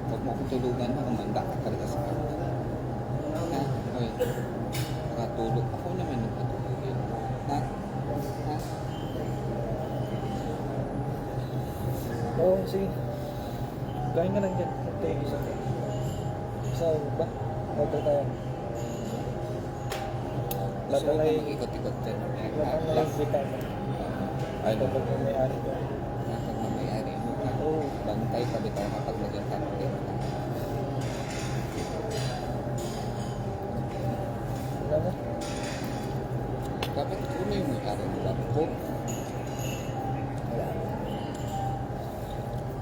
Huwag mo akong tulugan na, kumanda ka talaga sa akin. Ha? Okay. Nakatulog. Ako naman nagpatulogin. Ha? Ha? Oo, sige. Kain ka lang dyan. Ito yung isa. Isa ba? Order tayo. Lahat Gusto na ko lang mag-ikot-ikot dyan. lahat na lang vitamin. Ano? Kapag may ari ko. Kapag mamayari mo ka. Bantay ka bitaw kapag naging kapatid ka. Wala na? Dapat kuno yung may-ari mo ba? Ko? Wala.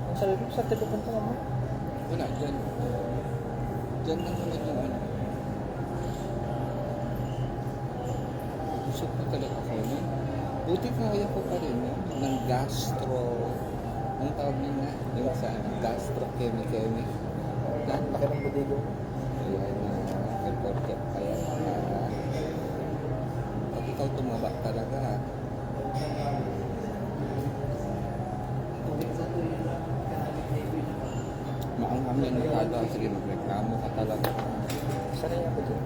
Ang sabi ko, saan tayo pupunta ka mo? Wala, dyan. Dyan lang naman yung ano. Usap na talaga ako nun. Buti kaya ko pa rin yun. Ng gastro. Ang tawag nyo na. Yung sa gastro-chemi-chemi. Laki ng budigo. Ayan na. Report-check pa yan. Pag ikaw tumaba talaga. Maanghamin mo kada. Sige, magreklamo ka talaga. Sanay ako dyan.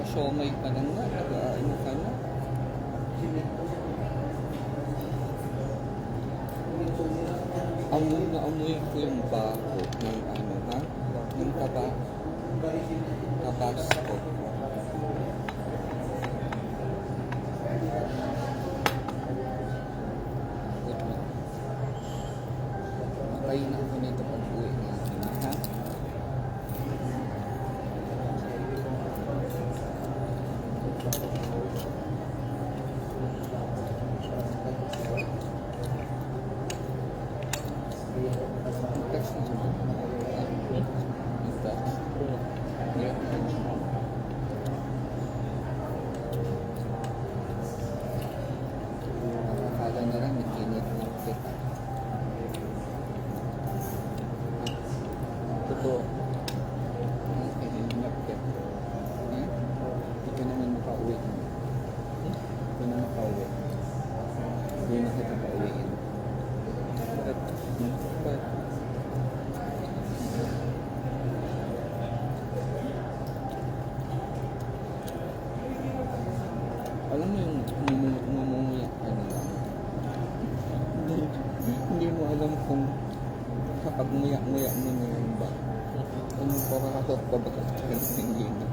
Siomay ka lang nga. Nag-ano ka na. Amoy na amoy ko yung bako ng ano ha? Ng tabasco. Good na. Makain na ako nito pag uwi natin ha? Text na siya. Text. Yeah. Nakakala na lang, naginit na kita. Totoo. Naginip kita. Hindi ka naman makauwi. Hindi ka na makauwi. Hindi na kita pauwiin. Bakit? But, alam mo yung namumuyak ka na lang. Hindi mo alam kung kapag muyak-muyak mo na yun ba, ano pakakasok ka ba sa hindi na.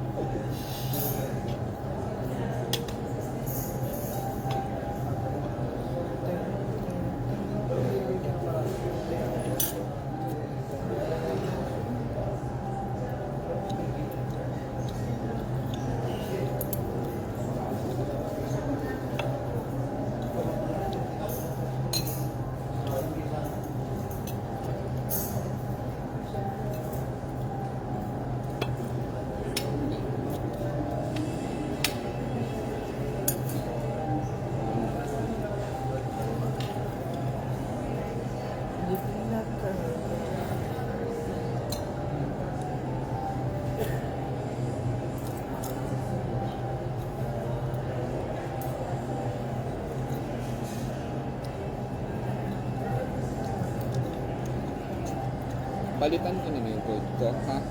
Palitan ko na yung code ko, ha?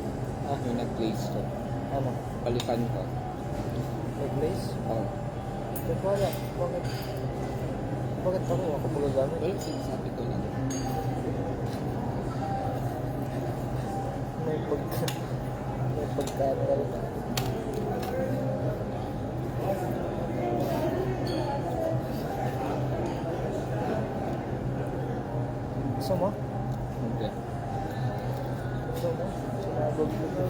Yung nag-place ko. Ano? Palitan ko. May place? Oh. Ba't wala? Bakit? Bakit ako? Ako magagamit? Well, sinasabi ko lang. May pagka... May pagkatal na. Gusto mo? Hindi. Gusto mo? Sinabog ko na.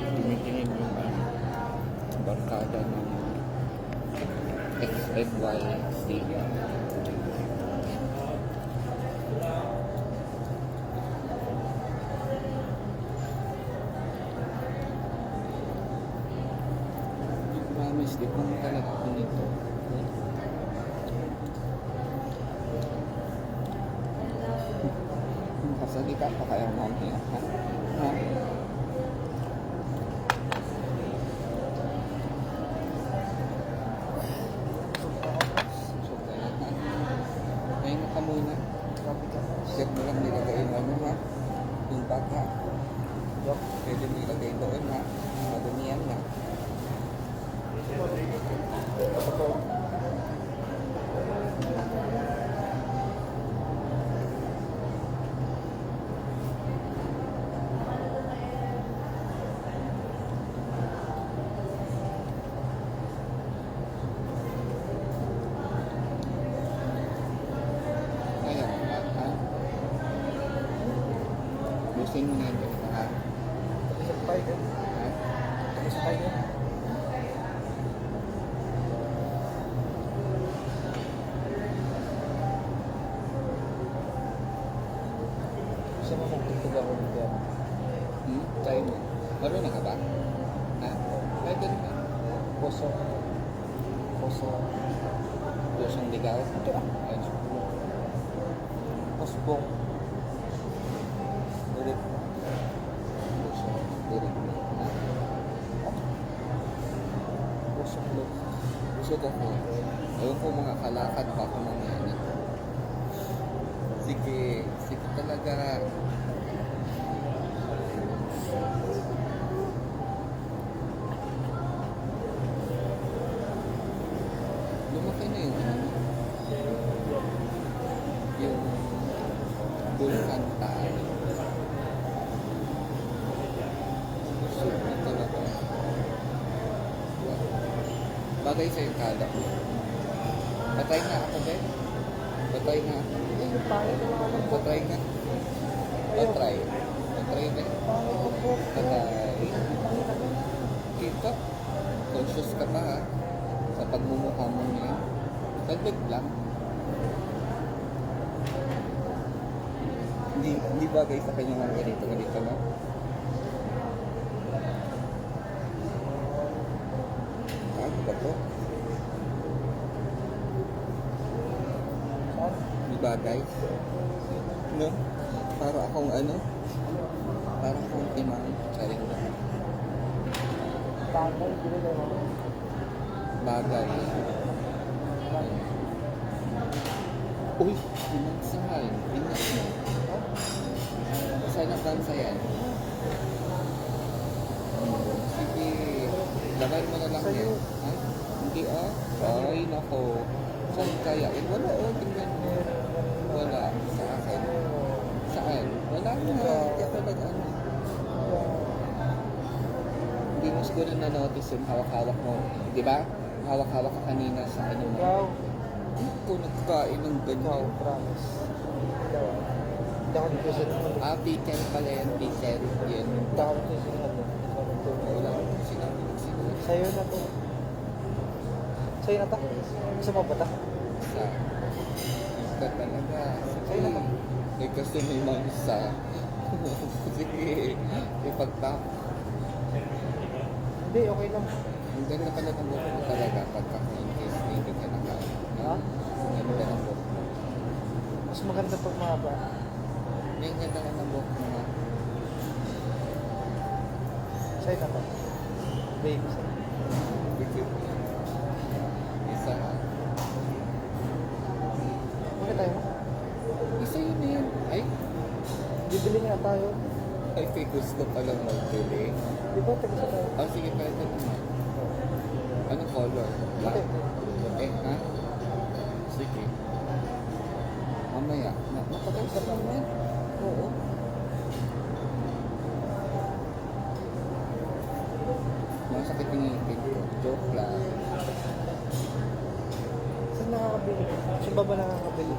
Tumitingin yung barkada ng XNYZ. Promise, di ko talaga ako nito. Kasalita pa kaya mamaya, ha? Ha? So, kaya ha? Ngayon ka muna. Check mo lang nilagay yung ano, ha? Yung bag, ha? Yup. Pwede mo ilagay doon, ha? Madumi yan, ha? Ako to. Kaya nga, ha? Busin mo na yan, ha? Tapos ang tayo. Ha? Tapos tayo. Gusto mo magtugtog ako ng piano? Try mo. Marunong ka ba? Ha? Pwede naman. Poso. Poso. Pusong ligaw. Ito ah. Ayun. Posbong. Ulit. Pusong. Dirig. Ha? Posong ulit. Gusto ko po. Ayun po mga kalakad pa ako mamaya. Sige. Sige talaga. Lumaki na yung ano. Yung bulkan tayo. Super talaga. Bagay sa'yo kada mo. Patay nga ako, Ben. Patay nga ako. Yung pangit na mga ng Patay nga. Patry. Patry, Ben. Patay. Kita. Conscious ka pa, ha? Sa pagmumukha mo niya. Dagdag lang. Hindi bagay sa kanya mga ganito, no? Ano ba to? Saan? Hindi bagay. No? Para akong ano? Para akong imang. Saring na. Tagay. Dili kayo mga. Bagay. Uy! Pinagsahan. Pinag mo. Saan ang bansa yan? Sige. Lagay mo na lang Sa'yo. yan. Ha? Hindi ah. Ay, nako. Saan kaya? Eh, wala oh. Tingnan mo. Meron Wala. Sa akin. Saan? Wala na. Hindi ako nag-ano. Hindi mo siguro na-notice yung hawak-hawak mo. Di ba? Hawak-hawak ka kanina sa ano mo. Ikaw, Hindi ko nagkain ng ikaw, ganyan. promise. Ikaw, hindi ako dito sa naman. P10 pala yan. P10. Yan. Hindi ako dito sa naman. Wala ko sinabi. Siguro. Sa'yo na to. Sa'yo na to? Gusto mo ba to? Sa... Ika talaga. Sa'yo na to. Eh kasi may mansa. Sige. Ipagtap. Hindi, okay lang. Ang ganda pala ng buhok mo talaga pagka-in case na hindi ka nakain. Ha? Ang ganda ng buhok mo. Mas maganda pag mahaba. May ganda ka ng buhok mo nga. Sa'yo na to. Baby, sa'yo. Isa. Bakit tayo mo? Isa yun na yun. Ay, Bibili nga tayo. ay kay gusto palang magbili. Di ba, taga sa tayo? Ah, sige, pwede naman. Anong color? Puti. Puti, ha? Sige. Mamaya. Napag-usap naman. Oo. Masakit yung ngipin ko. Joke lang. Saan nakakabili? Saan ba nakakabili?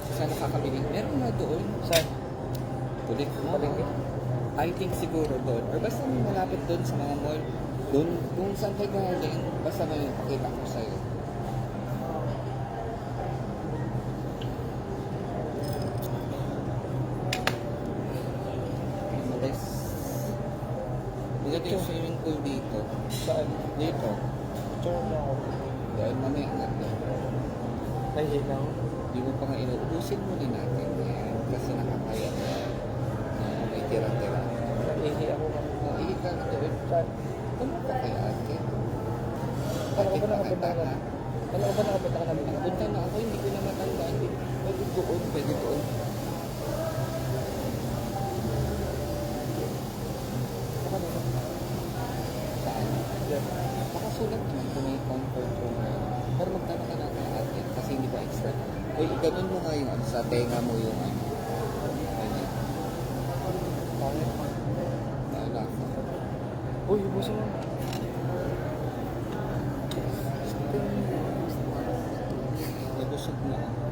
Saan nakakabili? Meron nga doon. Saan? Kulit mo. Palengke? I think siguro doon. Or basta may malapit doon sa mga mall. Doon, kung saan kayo galing, basta may pakita ko sa'yo. Umalis. Maganda yung swimming pool dito. Saan? Dito. Tsura na ako. Dahil mamaya nga doon. Nahihin ako. Hindi mo pa nga inuubusin muna natin yan. Kasi nakakaya na may tira-tira. Nahihi ako. Ihi ka na doon. Saan? Ano pa kaya ate? Kala ko Ate ba pa nakapunta kita ka na? Kala ko ba nakapunta ka na? Nakapunta na ako, hindi ko na matandaan. Pwede doon, pwede doon. Saka nito? Saan? Yan. Nakasulat naman kung may comfort room na yun. Pero magtanong ka na kay ate kasi hindi ba extra. Uy, ganun mo nga yung ano, sa tenga mo yung ano. Ganyan. Pangit. Bahala ka. Uy, ubusin mo. Nabusog na ako.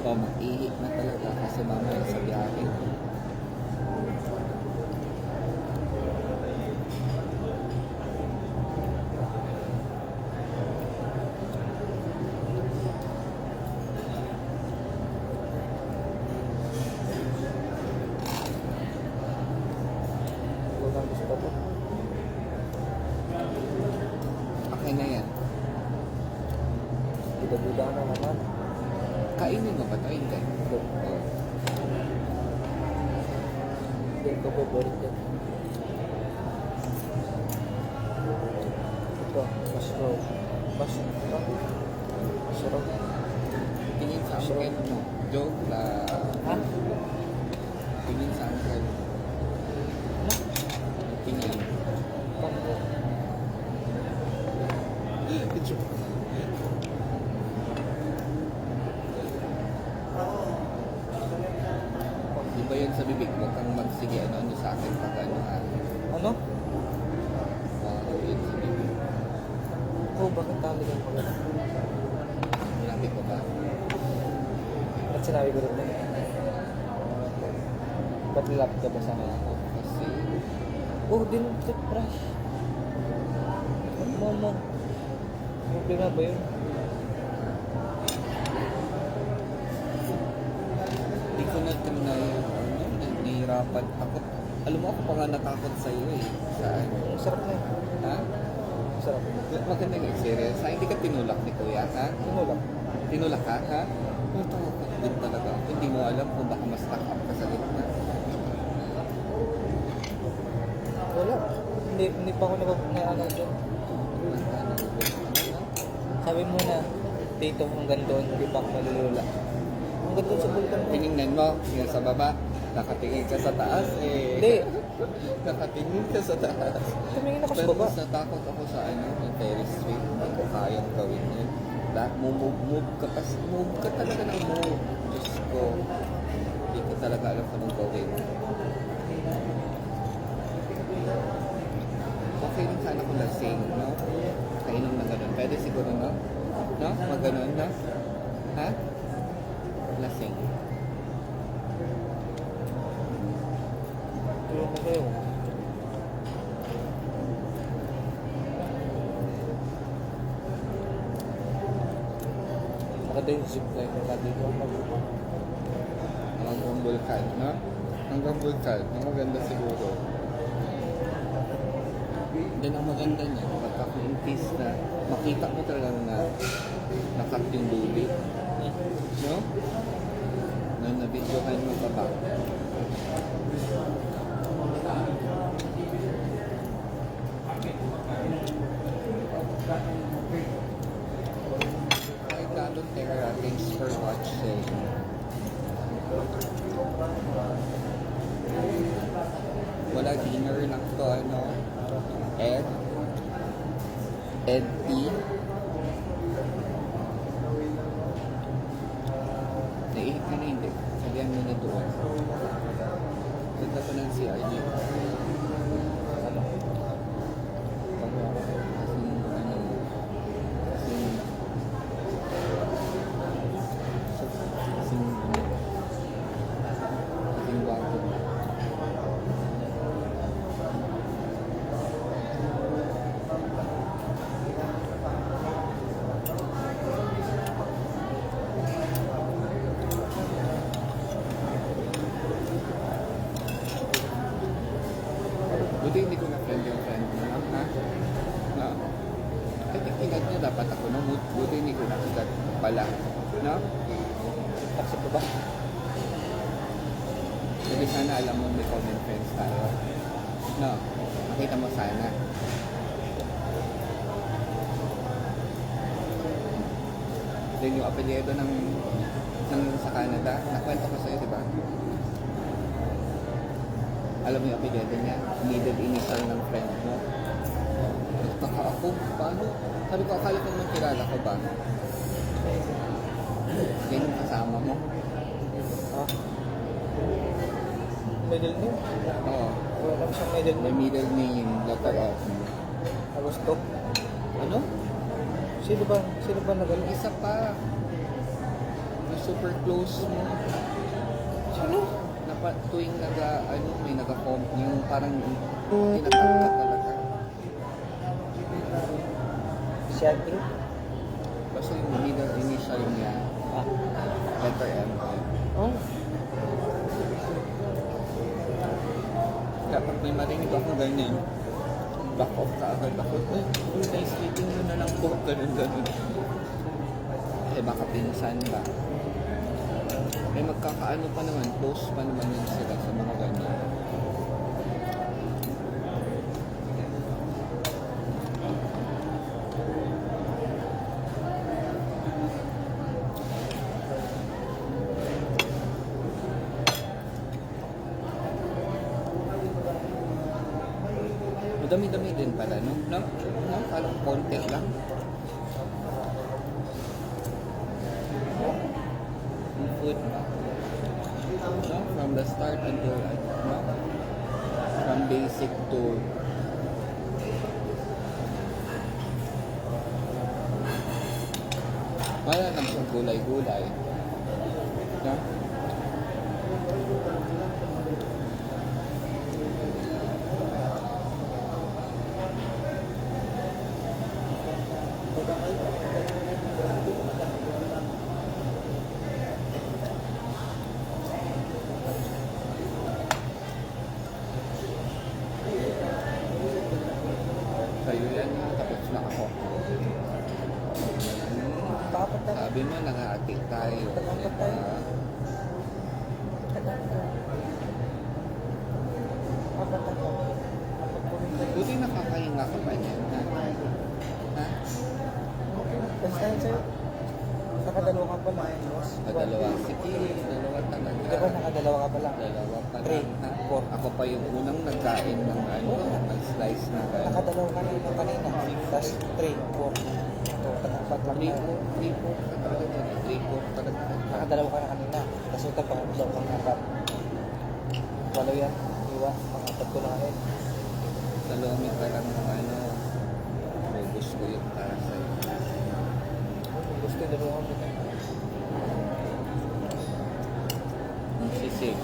O, mag-ihi na talaga kasi mamaya sa biyahe. Ikaw na gusto ko. Okay na yan. Buda-buda ka na naman. Kainin mo ba ito? Hindi. Hindi. Oh. Hindi ko favorite yan. Ito, mushroom. Mushroom. Ito. Mushroom. Tingin sa uncle mo. Joke lang. Ha? Tingin sa uncle mo. Ano? Tingin. Bakit? Joke. Di ba yun sa bibig? Huwag kang magsige ano sa akin pag ano ha. Ano? Yun sa bibig. Oh, bakit tali ka pa gano'n? Sinabi ko ba? At sinabi ko rin na. Ba't nilapit ka ba sa akin? Ako kasi Oh, din toothbrush. Mama. Problema ba yun? di ko na tinay ano, nahihirapan ako. Alam mo ako pa nga natakot sa iyo eh. Saan? Ang sarap na yun. Ha? Ang sarap. Maganda nga serious. Hindi ka tinulak ni Kuya, ha? Tinulak. Tinulak ka, ha? Natakot din talaga ako. Hindi mo alam kung baka mas takap ka sa gitna. Wala. Hindi pa ako nag-ano dyan. Sabi mo na, dito hanggang doon, hindi pa ako malulula. Ang ganda sa bulkan mo. Tinignan mo, yung sa baba, nakatingin ka sa taas eh. Hindi. Nakatingin ka sa taas. Tumingin ako sa Pero baba. mas natakot ako sa yung Ferris wheel. Hindi ko kayang gawin yun. Move ka talaga ng move. Diyos ko. Hindi ko talaga alam kung anong gawin. Okay lang sana kung lasing, no? Kainom na ganun. Pwede siguro, no? No? Mag ganun, no? Ha? Lasing. Ayun na kayo. Maganda yung zipline na dito. Hanggang vulkan, no? Hanggang vulkan. Ang maganda siguro. Yan ang maganda niya. Pagka in case na makita mo talaga na nakat yung lubi. No? Na nabidyohan mo pa ba? Hi, Carlo Terra. Thanks for watching. Wala dinner lang to, ano? Ed T. Naihip ka na hindi. Sabihan mo na doon. Ganda ko ng CR niya. Ano? Kasing wago. Buti hindi ko na-friend yung friend mo, no? Ha? No? Kasi kinag niya dapat ako, no? Buti hindi ko nakita pala. No? Accept ko ba? Kasi sana alam mo may common friends tayo. No? Nakita mo sana. Then yung apelyido ng sa Canada, nakwento ko sa'yo, di ba? Alam mo yung apelyido niya? Middle initial ng friend mo. Nagtaka ako, paano? Sabi ko, akala ko naman kilala ko ba? Yan yung kasama mo. Ah. Middle name? Oo. Wala naman siyang middle May name. middle name, letter F. Agosto. Ano? Sino ba? Sino ba Yung nagano? isa pa. Yung super close mo. Sino? Tuwing may naga-comp, yung parang tinatangka talaga. Si Andrew? Basta yung middle initial niya, Ah. letter M. Oh. Kapag may marinig ako ganyan, back off ka agad ako. Nice meeting mo na lang po. Ganun. Eh baka pinsan ba? Eh magkakaano pa naman, close pa naman yun sila sa mga ganyan. Madami-dami din pala, no? No? Parang konti lang. Yung food, no? From the start until, no? From basic to wala lang siyang gulay-gulay. No? Sa'yo yan, tapos na ako. Papat na. Sabi mo, nangati tayo. Nakapat tayo. Papat ako. Papat ko rin tayo. Buti nakakahinga ka pa niyan, ha? Ha? Basta yun sa'yo. Nakadalawa ka pala. Boss. Dalawa. Sige, dalawa Di ba talaga. nakadalawa ka pala? Dalawa pa Three, lang. ha? four. Ako pa yung unang nagkain ng ano, ng slice na gano'n. Nakadalawa ka na kanina. Tapos 3, 4. Ito, apat lang na. 3-4 ka talaga. 3-4 talaga. Nakadalawa ka na kanina. Tapos ito, pangatlo kang apat. Walo yan. Iwa, pangapat ko na ngayon. Salome pa lang ng ano. Ubus ko yung tasa. Gusto yung dalawa ko. Ang sisig.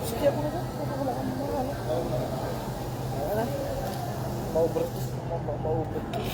Sige ako na ba? Wala kang mga ano. Wala na. Maubertos. Maubertos.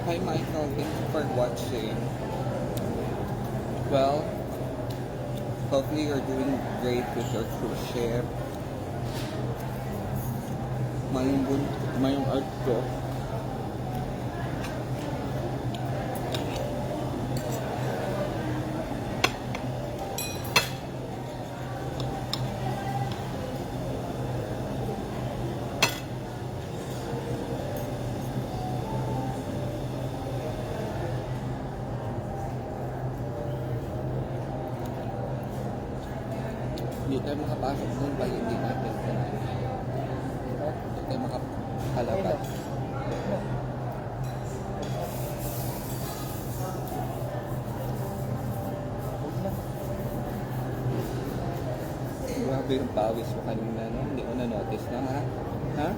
Hi Michael, thank you for watching. Well, hopefully you're doing great with your cruise ship. Mayong art ko. Hindi tayo makapasok doon pag hindi natin kailangan. Hindi tayo makapalabas. Grabe yung pawis mo kanina, no? Hindi ko na-notice na, ha? Ha?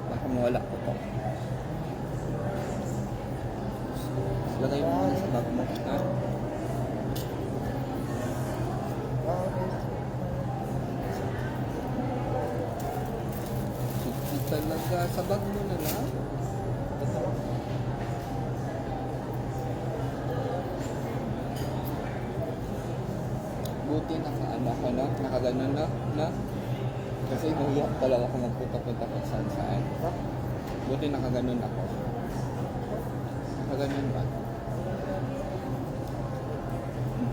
Baka mawala ko to. Lagay mo muna sa bag mo, ha? Hindi talaga. Sa bag mo na lang. Buti naka-ano ako na, nakaganon na. Kasi nahiyak talaga ako magpunta-punta kung saan. Buti nakaganon ako. Nakaganon ba?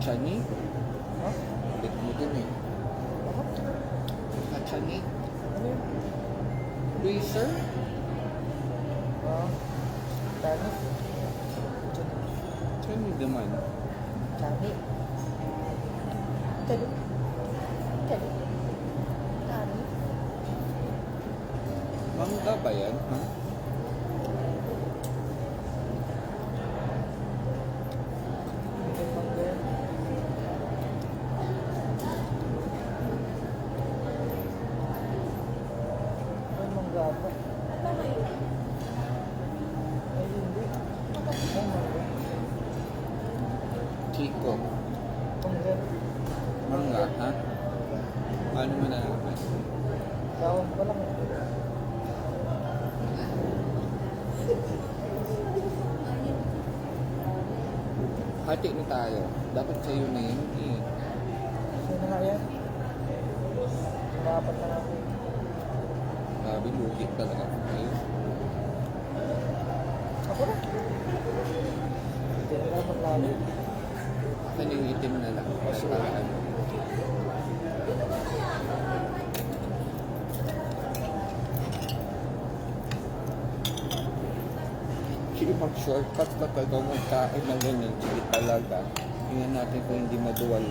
Chani? Bit mo din eh. Chani? Racer? Tani? Chani naman. Tani? Tani? Tani? Tani? Mangga ba yan? Ha? Hindi mangga yan. Ay, mangga pa. Ay, hindi. Ay, mangga. Chico. Mangga. Mangga, ha? Paano mo nalaman? Tawag pa lang. Hati na tayo. Dapat sa'yo na yun eh. Sino na yan? Dapat na natin. Grabe, lugi talaga ako kayo. Ako na. Hindi na dapat lalo. Akin yung itim na lang. Para ano. Sige, mag-shortcut ka talaga magkain ng ganyan. Sige talaga. Tingnan natin kung hindi maduwal.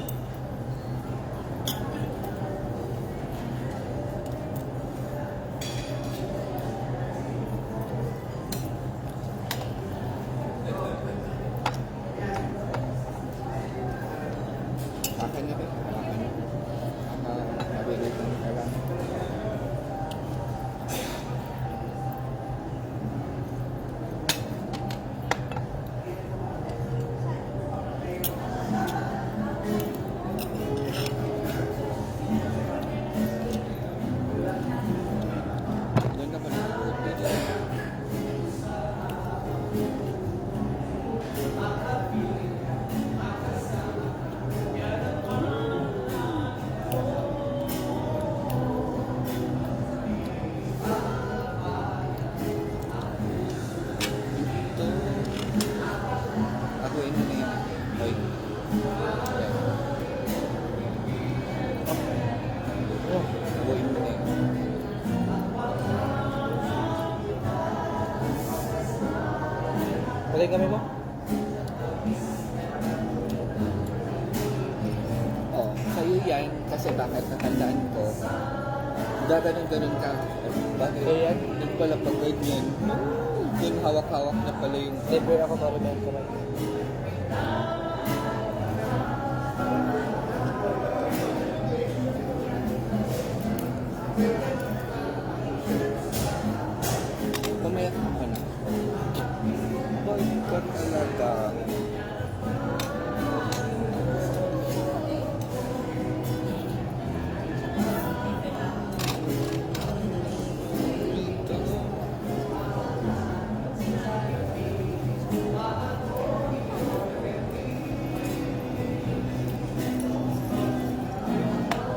Akin na rin. Akin na. Mabilisan ka lang. Oh, Buuin mo na yun. bagay kami mo? Oh, sa'yo yan, kasi bakit natandaan ko, gaganon-ganon ka. Bakit? Ayan. Yung pala pag ganyan, yung hawak-hawak na pala yung... Never ako marunong kamay. Pumayat ka na. Boy, ka talaga.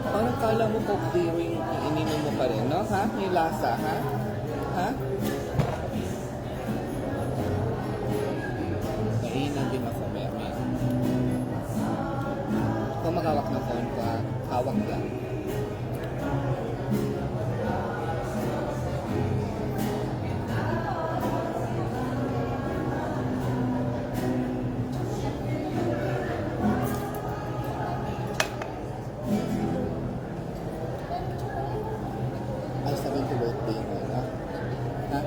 Parang kala mo Coke Zero yung ininom mo pa rin, no? Ha? May lasa, ha? Ha? Naiinan din ako, may. Kung maghawak ng phone ko, ha? Hawak lang. Ay, sabihin ko birthday mo, no? Ha?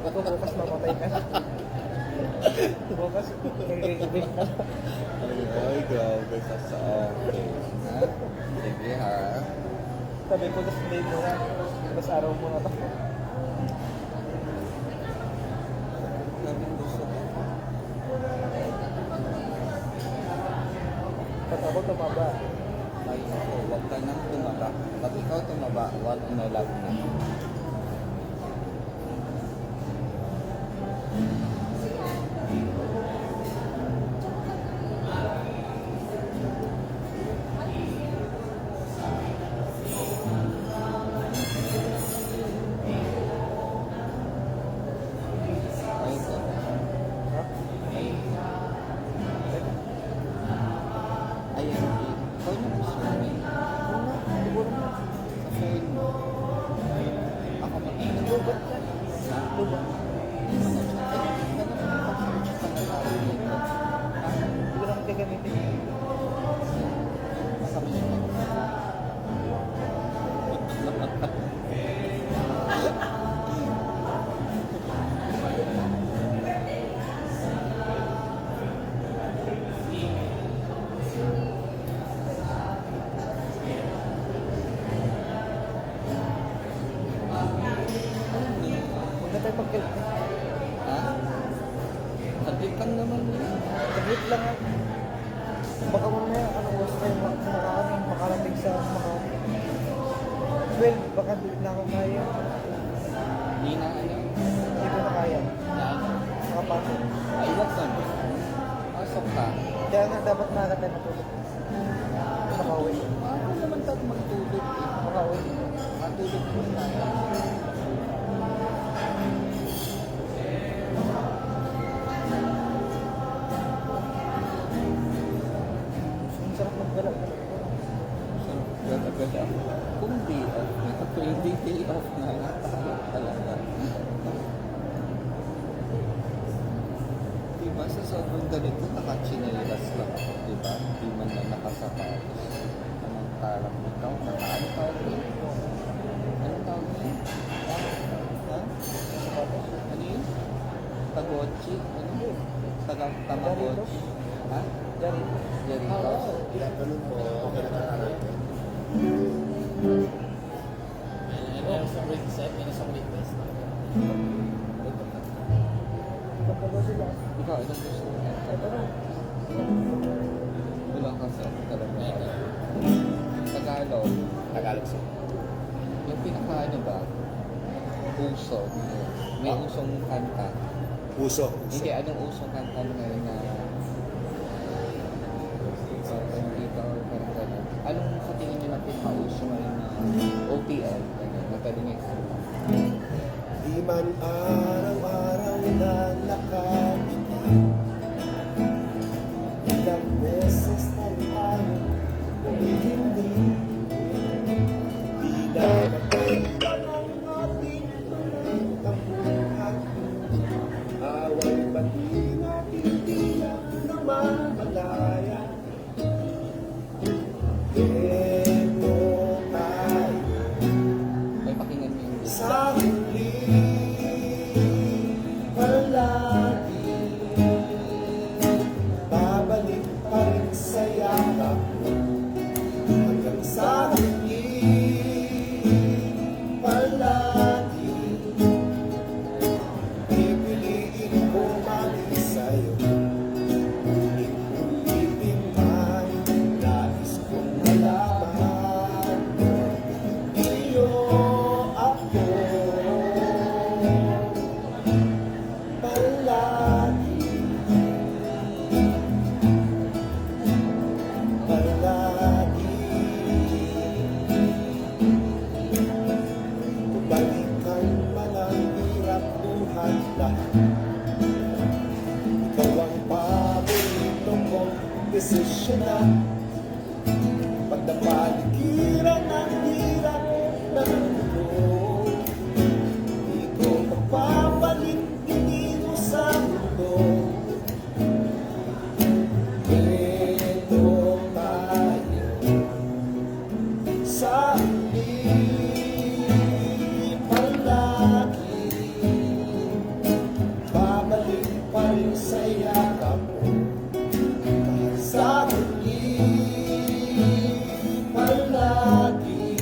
Ako bukas mamatay ka. Bukas, nagigibig ka. Ay, grabe ka sa akin. Ha? Sige, ha? Sabi ko, just day mo na. Tapos araw mo na to. Sabi gusto ko. Pag ako tumaba, Ay, ako, huwag ka nang tumaba. Pag ikaw tumaba, wag na love na. Ay, ito. ha? Ay, ayan, ikaw na gusto mo. Una, siguro mo. Sa phone mo. Ako mag-inom. Lubat ka. Ha? Lubat. Hindi ko lang gagamitin. Huwag na tayo pagkalit. Ha? Saglit lang naman yun. Saglit lang ha. Baka mamaya, anong gusto tayo makarating sa Makati. 12, baka di na ako kaya. Hindi na ano. Hindi ko na kaya. Yan. Makapasok. Ay, wag ka na. Pasok ka. Kaya nga dapat maaga tayo matulog. Makauwi. Ano naman tayo magtulog eh. Makauwi. Matulog mo tayo. Ang sarap mag-galap. Ganda-ganda ako. Kung day off na, kung day off na, nakakaya talaga. Diba sa sobrang ganito, nakachinelas lang ako, diba? Hindi man na nakasapatos. Anong tarang ikaw? Ano tawag yun? Anong tawag yun? Ha? Ano yun? Tagochi? Ano yun? Tamagotchi? Ha? Jarito. Doritos? Ganun po, okay na nakaral ko. Meron isang reset, meron isang request. Pagkalo sila. Ikaw, anong gusto mo? Ito na. Wala kasi ako talaga. Tagalog. Tagalog siya. Yung pinaka ano ba? Uso. May usong kanta. Puso. Hindi, anong usong kanta mo ngayon na hindi ba or parang gano'n? Anong sa tingin nyo na pinaka-uso ngayon na OPL? Gano'n, na pwede nga ikanta. Di man araw-araw na nakangiti desisyon na pagdapaligiran ang hirap ng mundo. Di ko mapapalit tingin mo sa mundo. Ito tayo sa palagi, babalik pa rin sa yakap mo. Sa huli, palagi,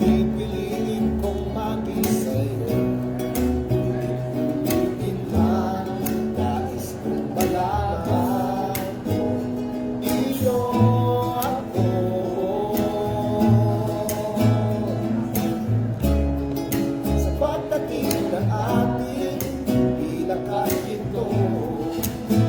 pipiliin kong maging sa'yo. Ulitin man, nais kong malaman mo, iyo ako. Sa pagdating ng ating bilang kahit ito,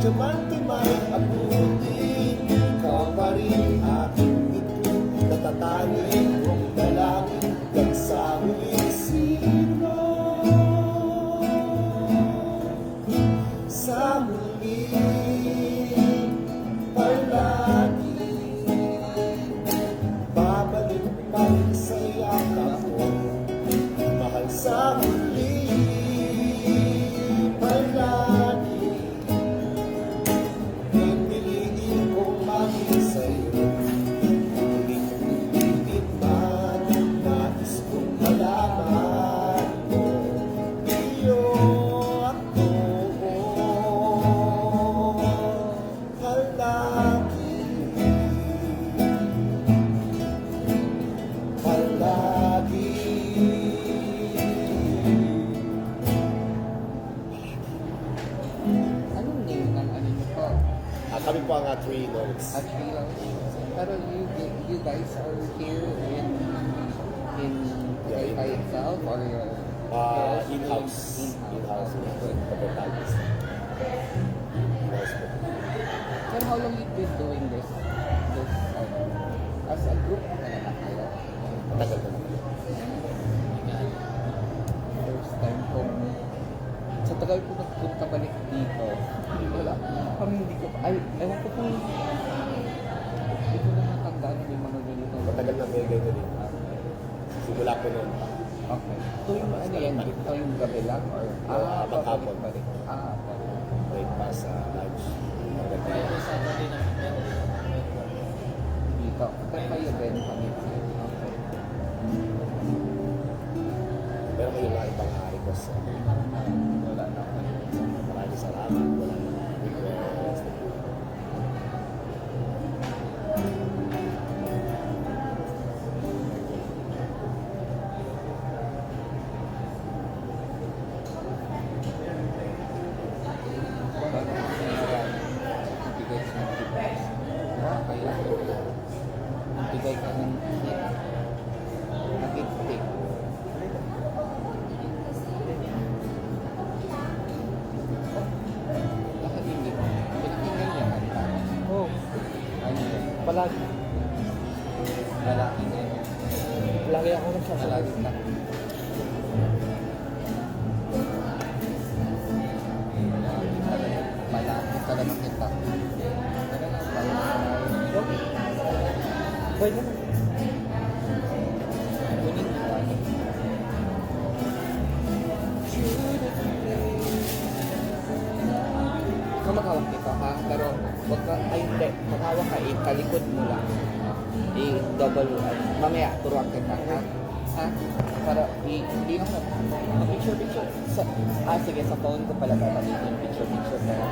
diamante may abutin, ikaw pa rin aking ito. Natatanging kong dalangin hanggang sa huling sino. Sa huli, palagi, babalik pa rin sa yakap mo. Mahal sa huli, palagi, pipiliin kong maging sa'yo. Ulit-ulitin man, nais kong malaman mo, iyo ako. Palagi, palagi. Anong name ng ano niyo po? Kami po ang three notes. At bilang, pero you guys are here in Tagaytay itself or your In-house. In-house. Kapitalism. In-house po. Then how long you been doing this as a group na kayo? Matagal na. First time kong sa tagal ko nagpunta balik dito. Wala. Parang hindi ko, ewan ko kung hindi ko na natandaan na may mga ganito. Matagal na may ganyan din. Simula po noon pa. Okay. Tuwing ano yan, tuwing gabi lang or maghapon. balik. Okay. Breakfast, lunch. Kaya yung Saturday na Dito. Pero may event kami. Okay. Pero kayo nga ibang request. Wala na. Maraming salamat. Wala na request. Bigay ka ng nag-tip. Bakit hindi mo? Pinakinggan niya kanta. Oh, Ano yun? palagi. Lalaki na yun. Lagi ako nagsasabi. Lalaki na. Malaki talaga kita. Pero lang, Okay. Pwede na. kunin ka. Ikaw maghawak nito ha, pero wag ka, ay hindi, maghawak ka, italikod mo lang. I-double, mamaya, turuan kita ha. Ha? Para, hindi na picture. Sige, sa phone ko pala gagamitin picture. Pero,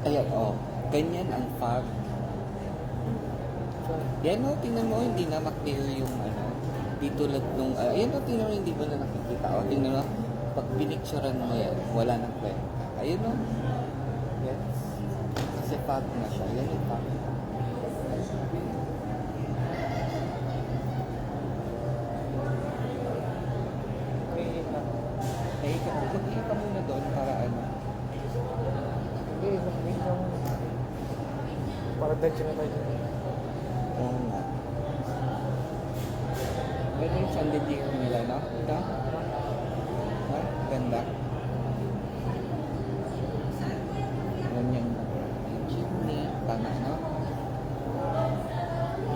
Ayan, oh. Ganyan ang fog. Yan o, tingnan mo, hindi na clear yung ano. Di tulad nung, ayan o, tingnan mo, hindi mo na nakikita. O, tingnan mo, pag pinicturean mo yan, wala nang kwenta. Ayun o. Yes. Kasi fog na siya. Yan yung fog. Iika muna doon para ano. Hindi, wait lang. Para diretso na tayo. Oo nga. Ganda yung chandelier nila, no? Ito? Ha? Ganda. Ganyan. Chimney. Tama, no?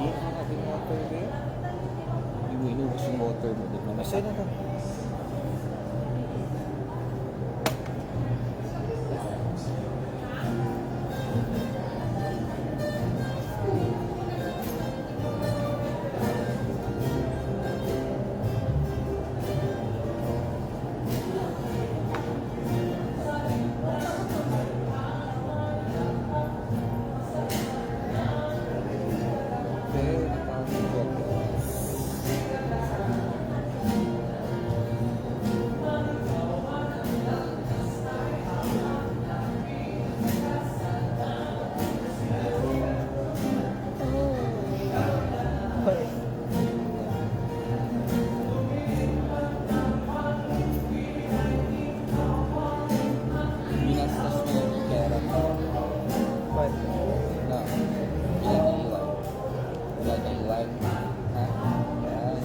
Yes, yung water there. Hindi mo inubos yung water mo. Di ba? Masaya na to. There, nakakabot. Binastos mo yung pera ko. But, No. Wala na iwan. Wala na iwan. Ha? Ayan.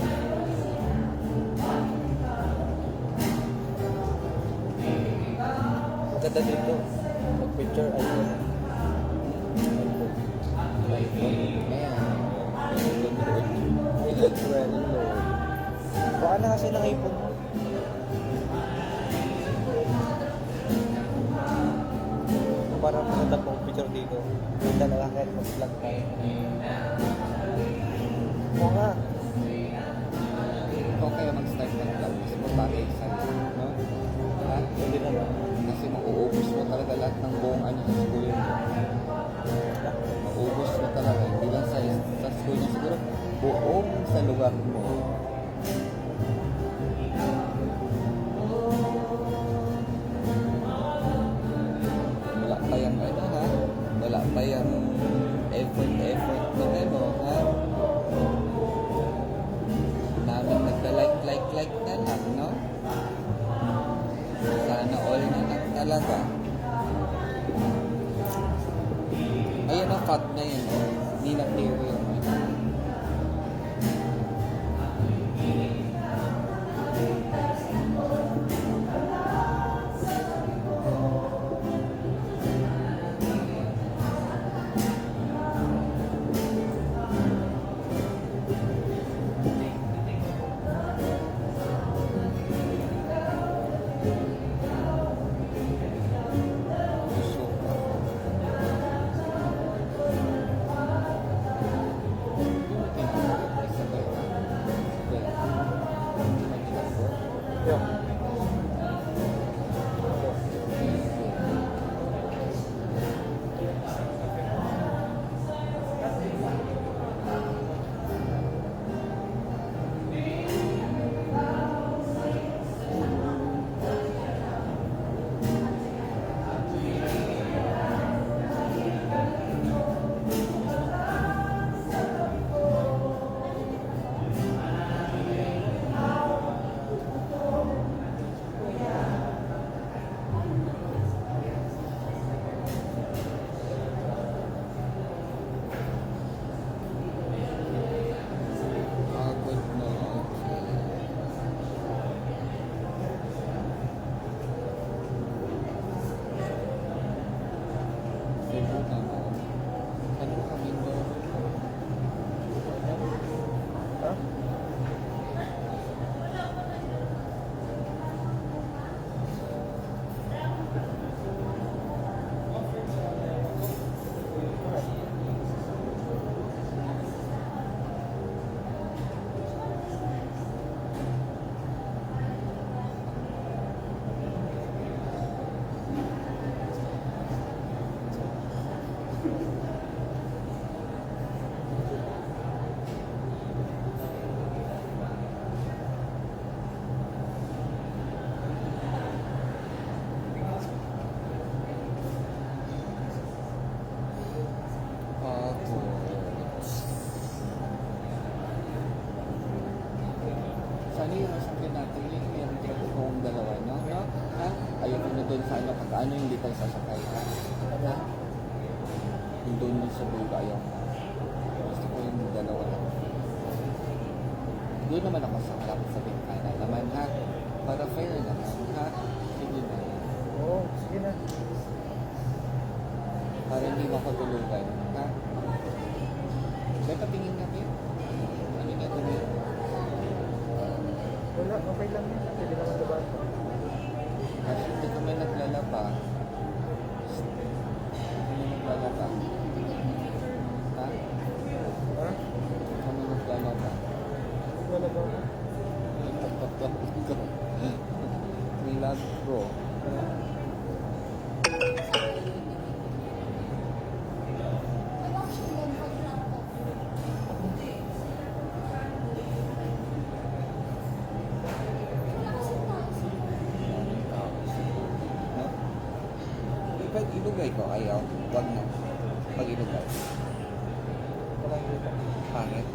maganda dito. Mag-picture iPhone. Ayan. Well, Lord. Baka na kasi ng iPhone mo. Parang maganda pong picture dito. Yung dalawa kahit mag-vlog tayo. Oo nga. Ikaw kaya mag-start ng vlog. Kasi magbagay sa'yo. No? Ha? Pwede naman. Kasi mauubos mo talaga lahat ng buong ano sa school mo. Mauubos mo talaga. Hindi lang sa school niya. Siguro buong sa lugar mo. Wala pa yung ano ha? Wala pa yung effort ng ano ha? Namin nagka-like na lang, no? Sana all na lang talaga. Ayun ang fog na yun, oh. Hindi na clear yung ano. Yeah. sa ano, pag ano hindi tayo sasakay ka. Ha? Yung doon sa Bulga, ayaw ko. Gusto ko yung dalawa lang. Doon naman ako sa harap sa bintana naman ha. Para fair naman ha. Sige na. Oo, sige na. Para hindi makatulugan ha. May patingin na kayo. Ano nga gawin? Wala, okay lang yun. Pwede naman sa bato. Kasi hindi kami naglalaba. Hindi naglalaba. Ha? Ha? Hindi kami naglalaba. Wala ba? Relax bro. No? Pag ilugay ko, ayaw. Wag na. Pag ilugay. Wala yung dito. Pangit.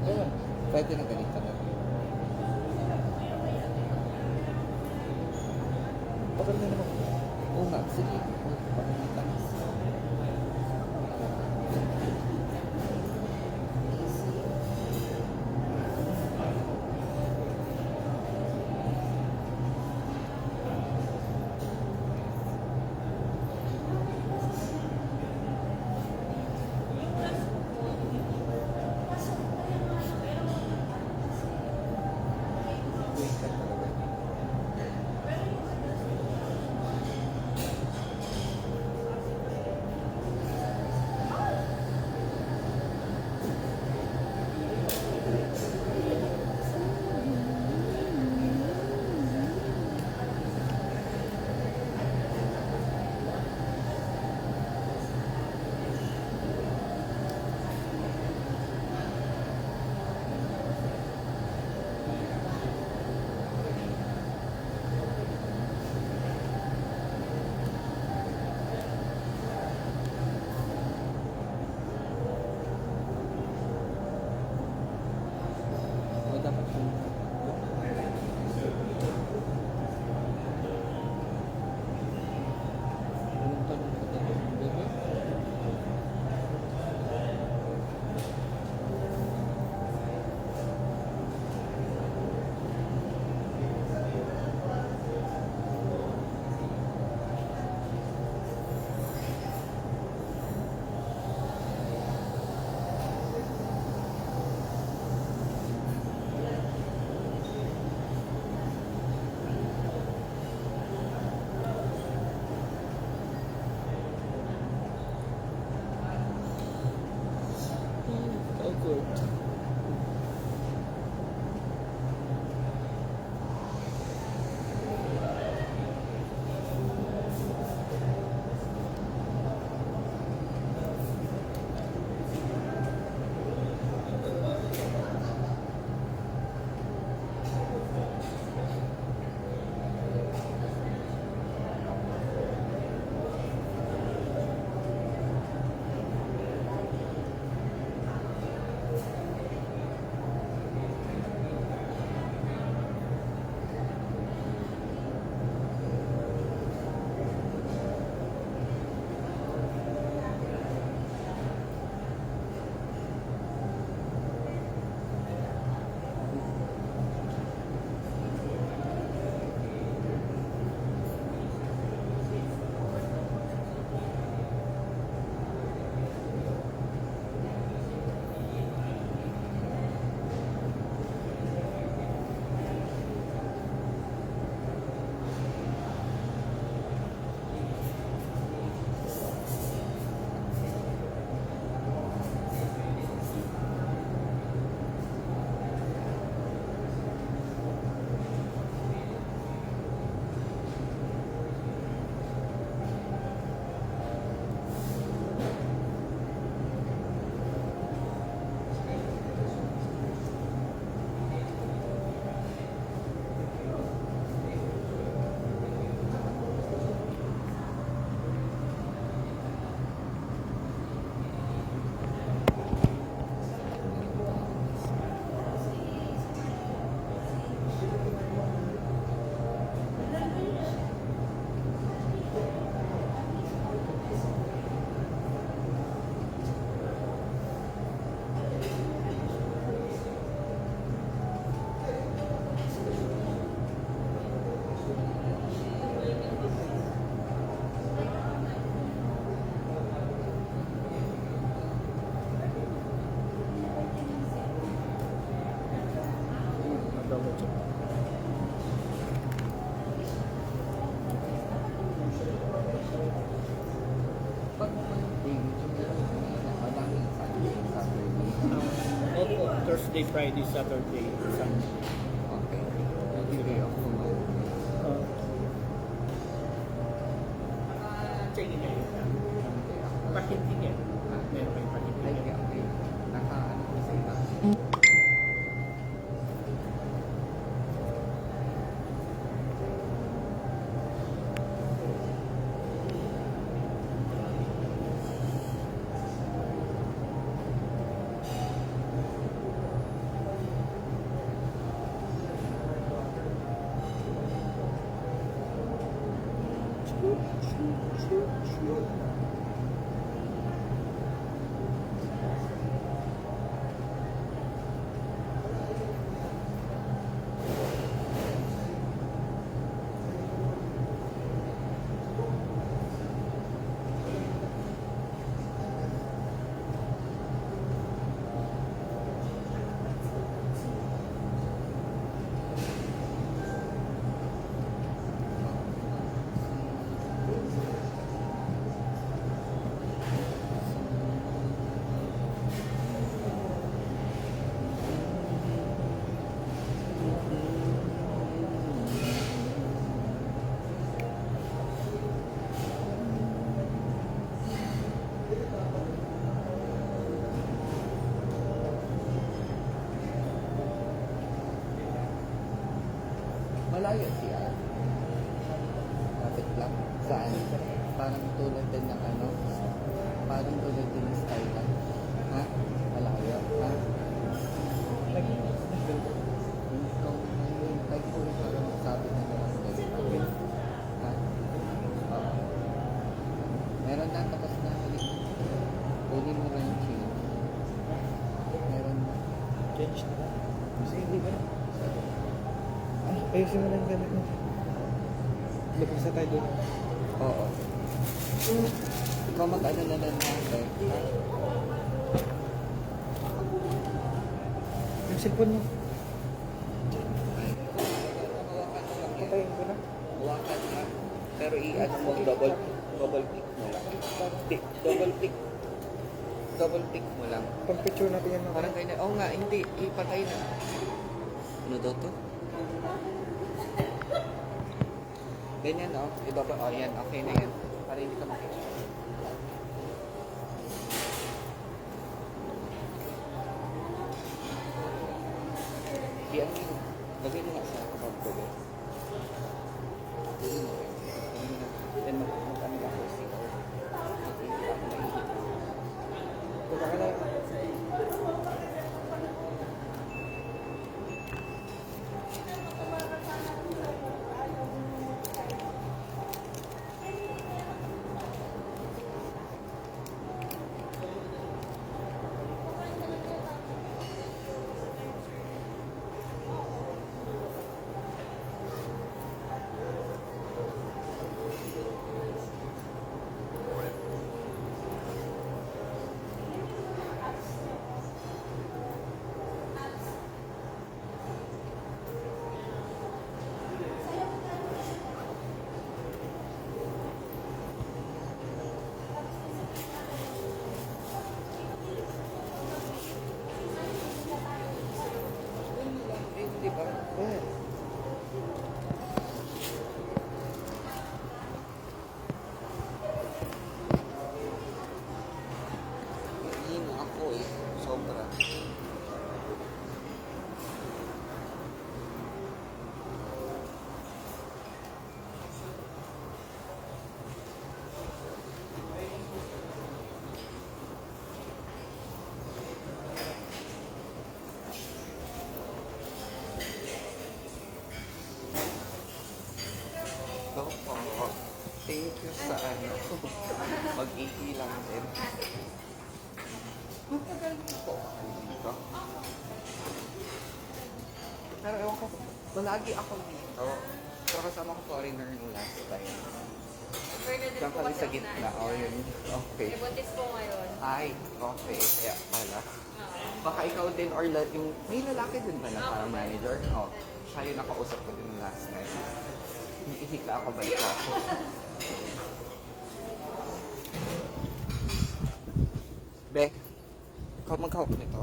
Ayun. Pwede na ganito na. Pagod na naman. Oo nga, sige. Pagkakita. Wait ka talaga. Thursday, Friday, Saturday, Sunday. Okay. Nag-day off mo man. Sige niya yun. Pahinti niya. Meron kayong pahinti Ay, niya. okay. Naka-ano ko sa iba. Malayo siya. Kapit lang. Saan? Parang tulad din ng ano? Parang tulad din ng style lang. Ha? Malayo? Ha? Kung like po yung parang sabi na lang ganun. Ha? Oo. Meron na tapos na. Kunin mo lang yung change. Meron na. Change na lang. Kasi hindi ba na? Ay, ayusin mo lang yung gamit mo. Labas na tayo doon. Oo. Ikaw mag-ano na lang natin. Ha? Yung cellphone mo. Hawakan mo lang yan. Patayin ko na. Hawakan ha. Pero i-ano mo, double click mo lang. Di, double click mo lang. Pag-picture natin yan. Parang ganyan. Oo nga, hindi. Ipatay na. Ano daw to? Ganyan, oh. Ibaba. Oh, yan. Okay na yan. Para hindi ka makita. Yan yun. Lagay mo nga sa kapag ko. Lagay mo. Then mag-ano ba ako siya? Mag-hindi ako maihit. Baka ka lang. Di ba? Yeah. Hino ako eh. Sobra. So, thank you sa ano. Mag-iilang din. Po, dito. Pero ewan ko, palagi ako dito. Pero kasama ko foreigner nung last time. Diyan kami sa gitna. Oh, yun. Okay. Buntis ko ngayon. Ay, okay. Kaya pala. Baka ikaw din or yung may lalaki din ba na parang manager? Oh, siya yung nakausap ko din nung last time. Ihikla ako, balik ako. Be, ikaw maghawak nito.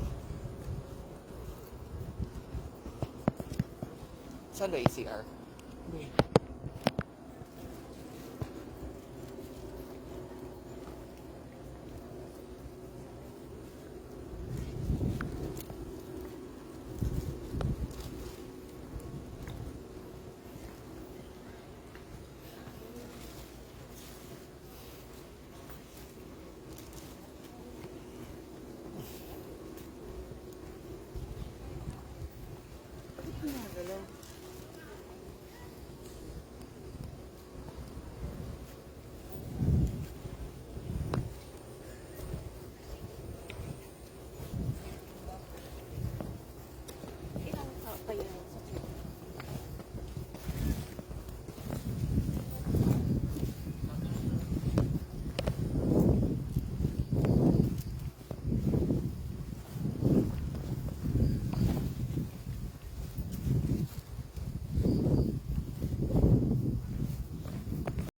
Saan ba ACR?